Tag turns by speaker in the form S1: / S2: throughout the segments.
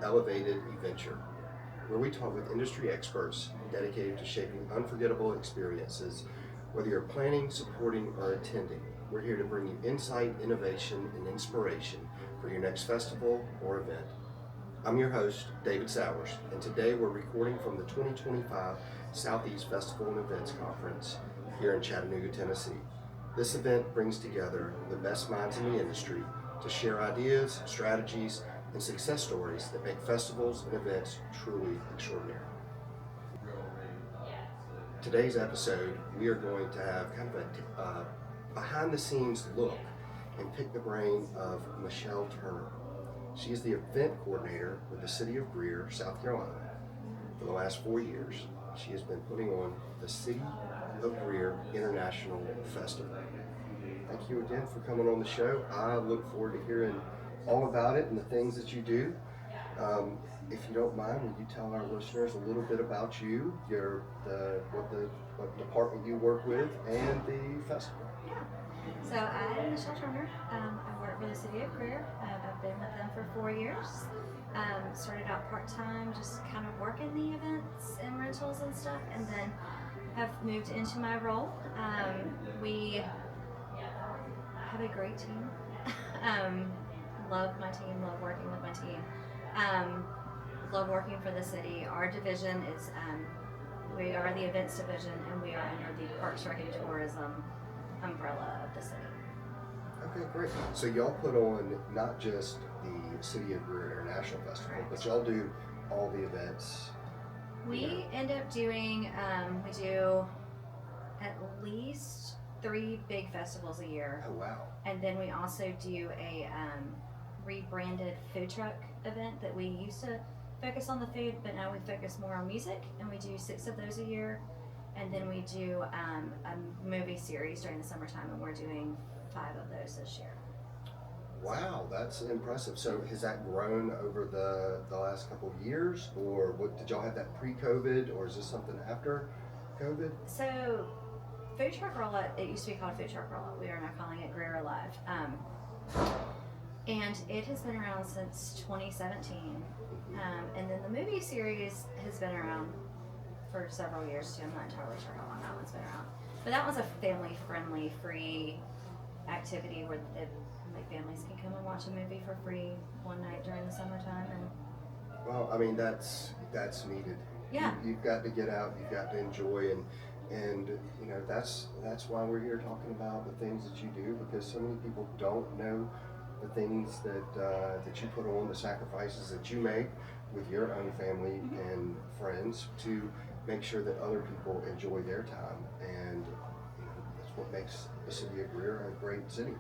S1: Elevated Eventure, where we talk with industry experts dedicated to shaping unforgettable experiences. Whether you're planning, supporting, or attending, we're here to bring you insight, innovation, and inspiration for your next festival or event. I'm your host, David Sauers, and today we're recording from the 2025 Southeast Festival and Events Conference here in Chattanooga, Tennessee. This event brings together the best minds in the industry to share ideas, strategies, and success stories that make festivals and events truly extraordinary. Today's episode, we are going to have kind of a behind-the-scenes look and pick the brain of Michelle Turner. She is the event coordinator with the City of Greer, South Carolina. For the last 4 years, she has been putting on the City of Greer International Festival. Thank you again for coming on the show. I look forward to hearing all about it and the things that you do. If you don't mind, would you tell our listeners a little bit about you, what department you work with, and the festival?
S2: Yeah. So I'm Michelle Turner. I work for the City of Greer. I've been with them for 4 years. Started out part-time, just kind of working the events and rentals and stuff, and then have moved into my role. We have a great team. Love my team, love working with my team. Love working for the city. Our division is, we are the events division, and we are under the Parks, Rec, and Tourism umbrella of the city.
S1: Okay, great. So y'all put on not just the City of Greer International Festival, but y'all do all the events.
S2: We end up doing, we do at least 3 big festivals a year.
S1: Oh, wow.
S2: And then we also do a rebranded food truck event that we used to focus on the food, but now we focus more on music, and we do 6 of those a year. And then we do a movie series during the summertime, and we're doing 5 of those this year.
S1: Wow, that's impressive. So has that grown over the last couple of years, or what, did y'all have that pre-COVID, or is this something after COVID?
S2: So food truck rollout, it used to be called food truck rollout. We are now calling it Greer Alive. And it has been around since 2017. And then the movie series has been around for several years too. I'm not entirely sure how long that one's been around. But that was a family-friendly, free activity where families can come and watch a movie for free one night during the summertime. And
S1: well, I mean, that's needed.
S2: Yeah.
S1: You've got to get out, you've got to enjoy, and you know, that's why we're here talking about the things that you do, because so many people don't know the things that you put on, the sacrifices that you make with your own family and friends to make sure that other people enjoy their time, and you know, that's what makes the City of Greer a great city.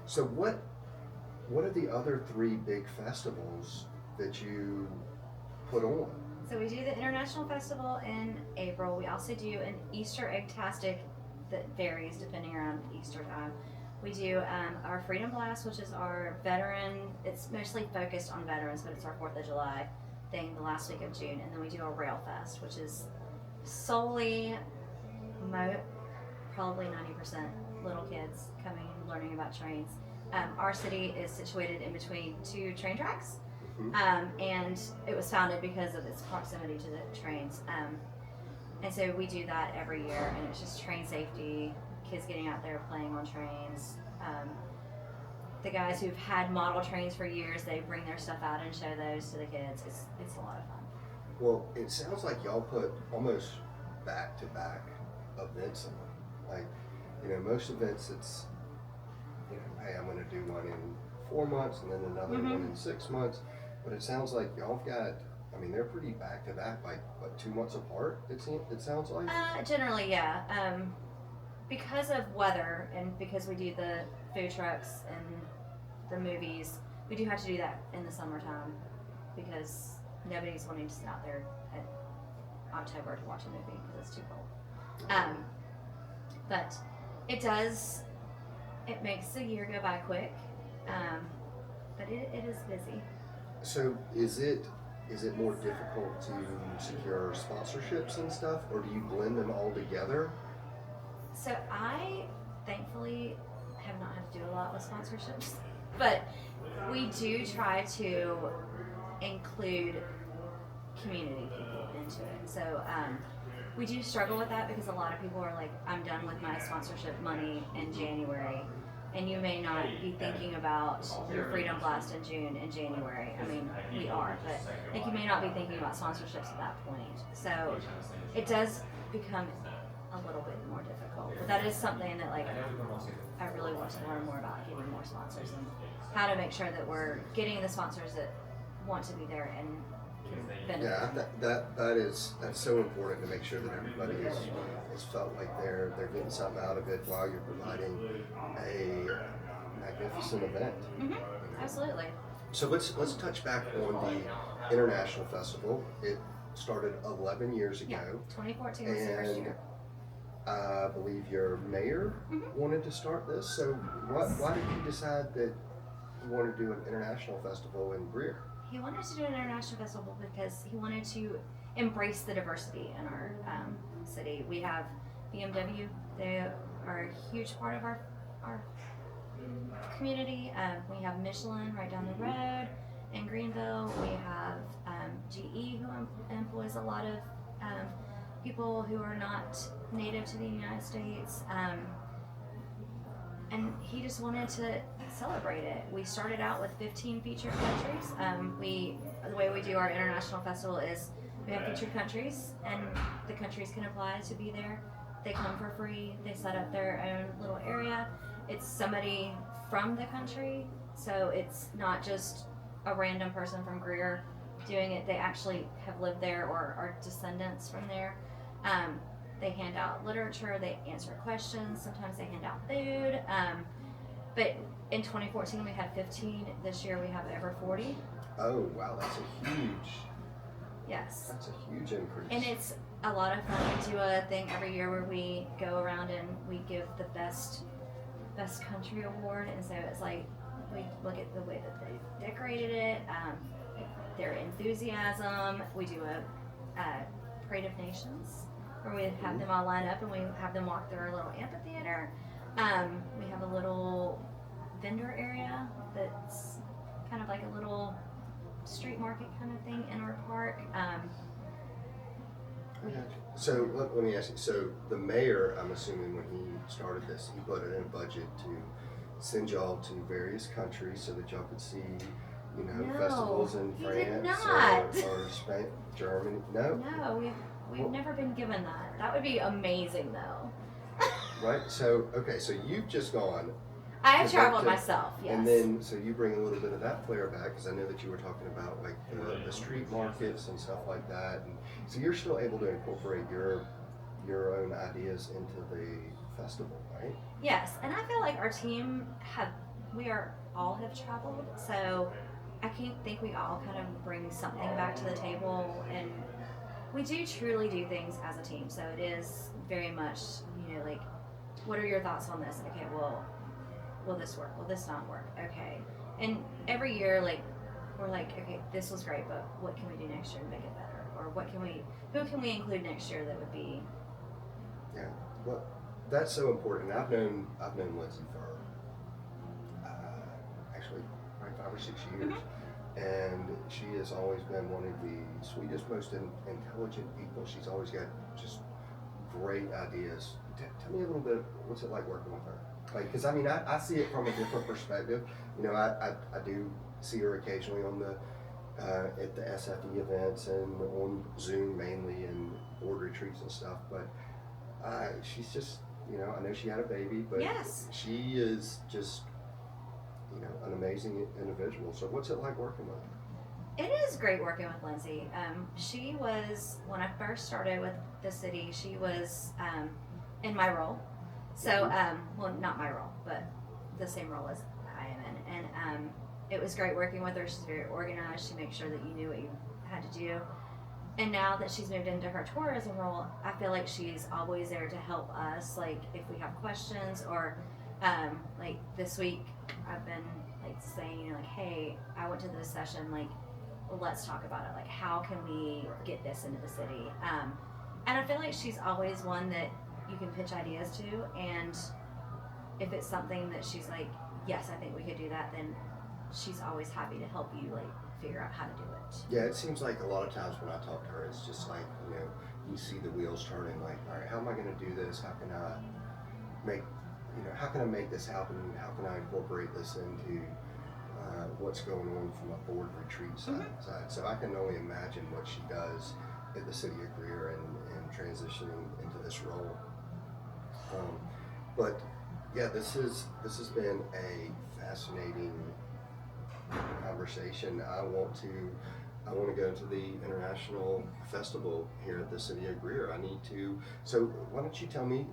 S1: So what are the other 3 big festivals that you put on?
S2: so we do the International Festival in April. We also do an Easter Egg-tastic that varies depending around Easter time. We do our Freedom Blast, which is our it's mostly focused on veterans, but it's our 4th of July thing the last week of June. And then we do a Rail Fest, which is solely, probably 90% little kids coming and learning about trains. Our city is situated in between 2 train tracks, and it was founded because of its proximity to the trains. And so we do that every year, and it's just train safety, kids getting out there playing on trains. The guys who've had model trains for years, they bring their stuff out and show those to the kids. It's a lot of fun.
S1: Well, it sounds like y'all put almost back-to-back events on. Like, you know, most events it's, you know, hey, I'm going to do one in 4 months and then another one in 6 months. But it sounds like y'all got, I mean, they're pretty back-to-back, like, what, 2 months apart, it sounds like?
S2: Generally, yeah. Because of weather and because we do the food trucks and the movies, we do have to do that in the summertime because nobody's wanting to sit out there at October to watch a movie because it's too cold. But it makes the year go by quick, but it is busy.
S1: So is it more difficult to secure sponsorships and stuff, or do you blend them all together?
S2: So I thankfully have not had to do a lot with sponsorships, but we do try to include community people into it. So we do struggle with that because a lot of people are like, I'm done with my sponsorship money in January. And you may not be thinking about your Freedom Blast in June and January. I mean, we are, but like you may not be thinking about sponsorships at that point. So it does become a little bit more difficult. But that is something that like I really want to learn more about, getting more sponsors and how to make sure that we're getting the sponsors that want to be there and can benefit.
S1: Yeah, that's so important to make sure that everybody is felt like they're getting something out of it while you're providing a magnificent event.
S2: Mm-hmm. Absolutely.
S1: So let's touch back on the international festival. It started 11 years ago.
S2: Yeah, 2014 was the first year.
S1: I believe your mayor wanted to start this. So why did you decide that you wanted to do an international festival in Greer?
S2: He wanted to do an international festival because he wanted to embrace the diversity in our city. We have BMW; they are a huge part of our community. We have Michelin right down the road in Greenville. We have GE, who employs a lot of people who are not native to the United States. And he just wanted to celebrate it. We started out with 15 featured countries. The way we do our international festival is we have featured countries, and the countries can apply to be there. They come for free. They set up their own little area. It's somebody from the country, so it's not just a random person from Greer doing it. They actually have lived there or are descendants from there. They hand out literature, they answer questions, sometimes they hand out food. But in 2014 we had 15, this year we have over 40.
S1: Oh wow, that's a huge increase.
S2: And it's a lot of fun. We do a thing every year where we go around and we give the best country award, and so it's like we look at the way that they decorated it, their enthusiasm. We do a Parade of Nations, where we have them all line up and we have them walk through our little amphitheater. We have a little vendor area that's kind of like a little street market kind of thing in our park.
S1: So let me ask you, so the mayor, I'm assuming when he started this, he put it in a budget to send y'all to various countries so that y'all could see,
S2: No,
S1: festivals in
S2: he did
S1: France
S2: not.
S1: or Spain, Germany. No,
S2: We've never been given that. That would be amazing though.
S1: Right. So so you've just gone.
S2: I have traveled myself, yes.
S1: And then, so you bring a little bit of that flair back, because I know that you were talking about like the street markets and stuff like that, and so you're still able to incorporate your own ideas into the festival, right?
S2: Yes, and I feel like our team all have traveled, so I think we all kind of bring something back to the table, and we do truly do things as a team. So it is very much, like, what are your thoughts on this? Okay, well, will this work? Will this not work? Okay. And every year, like, we're like, okay, this was great, but what can we do next year to make it better? Or who can we include next year that would be?
S1: Yeah, well, that's so important. I've known Lindsay for actually probably 5 or 6 years, and she has always been one of the sweetest, most intelligent people. She's always got just great ideas. Tell me a little bit, what's it like working with her? Like, because I mean, I see it from a different perspective. I do see her occasionally on the at the SFE events and on Zoom mainly and board retreats and stuff. But she's just, I know she had a baby, but
S2: yes,
S1: she is just, an amazing individual. So what's it like working with her?
S2: It is great working with Lindsay. She was, when I first started with the city, she was in my role. So, well, not my role, but the same role as I am in. And it was great working with her. She's very organized. She makes sure that you knew what you had to do. And now that she's moved into her tourism role, I feel like she's always there to help us. Like, if we have questions, or like this week, I've been like saying, like, hey, I went to this session, like, well, let's talk about it. Like, how can we get this into the city? And I feel like she's always one that you can pitch ideas to, and if it's something that she's like, yes, I think we could do that, then she's always happy to help you, like, figure out how to do it.
S1: Yeah, it seems like a lot of times when I talk to her, it's just like, you see the wheels turning, like, all right, how am I going to do this? How can I make, how can I make this happen? How can I incorporate this into what's going on from a board retreat side? So I can only imagine what she does at the City of Greer and transitioning into this role. But yeah, this has been a fascinating conversation. I want to go to the international festival here at the City of Greer. So why don't you tell me,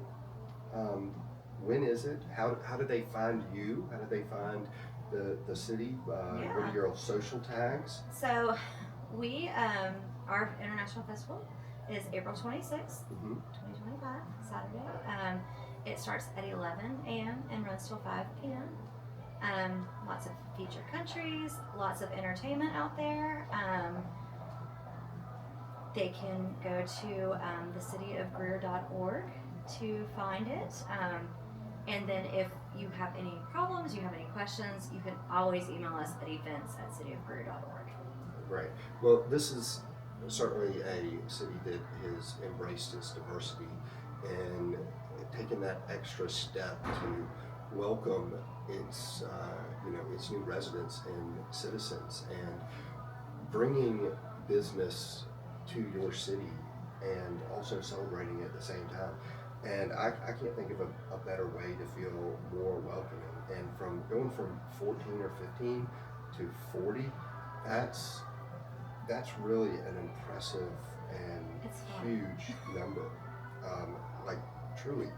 S1: when is it? How do they find you? How do they find the city? What are your social tags?
S2: So we, our international festival is April 26th, 2025, Saturday. It starts at 11 a.m. and runs till 5 p.m. Lots of featured countries, lots of entertainment out there. They can go to thecityofgreer.org to find it. And then if you have any problems, you have any questions, you can always email us at events@cityofgreer.org.
S1: Right. Well, this is certainly a city that has embraced its diversity and taken that extra step to welcome its new residents and citizens, and bringing business to your city and also celebrating it at the same time. And I can't think of a better way to feel more welcoming. And from going from 14 or 15 to 40, that's really an impressive and huge number. Like truly.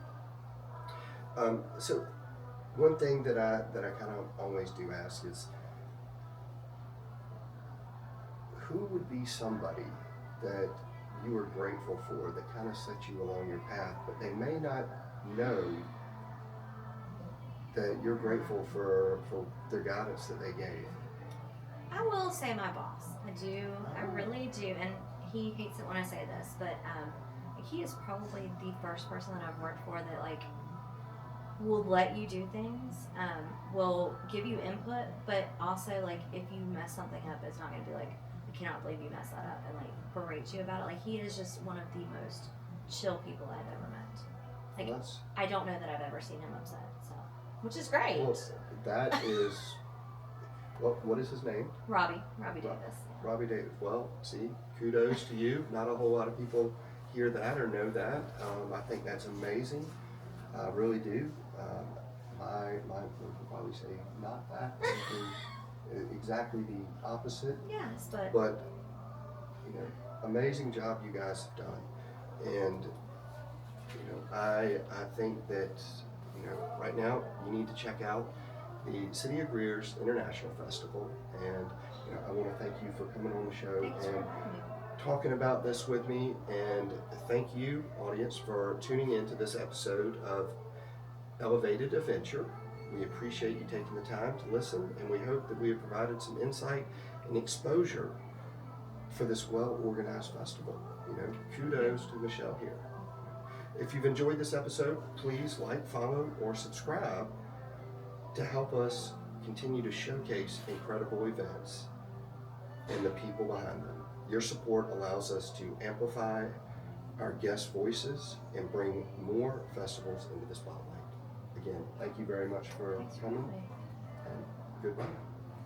S1: So one thing that I kind of always do ask is, who would be somebody that you are grateful for that kind of set you along your path, but they may not know that you're grateful for their guidance that they gave?
S2: I will say my boss. I really do. And he hates it when I say this, but he is probably the first person that I've worked for that will let you do things, will give you input, but also if you mess something up, it's not going to be I cannot believe you messed that up and berate you about it. He is just one of the most chill people I've ever met.
S1: Well,
S2: I don't know that I've ever seen him upset, so which is great.
S1: Well, that is what is his name?
S2: Robbie Davis.
S1: Robbie Davis. Well, see, kudos to you. Not a whole lot of people hear that or know that. I think that's amazing. I really do. My would probably say not that. Exactly the opposite.
S2: Yes,
S1: but amazing job you guys have done. And I think that right now you need to check out the City of Greer's International Festival. And I want to thank you for coming on the show and talking about this with me. And thank you, audience, for tuning in to this episode of Elevated Adventure. We appreciate you taking the time to listen, and we hope that we have provided some insight and exposure for this well-organized festival. Kudos to Michelle here. If you've enjoyed this episode, please follow, or subscribe to help us continue to showcase incredible events and the people behind them. Your support allows us to amplify our guest voices and bring more festivals into the spotlight. Again, thank you very much for coming, and goodbye.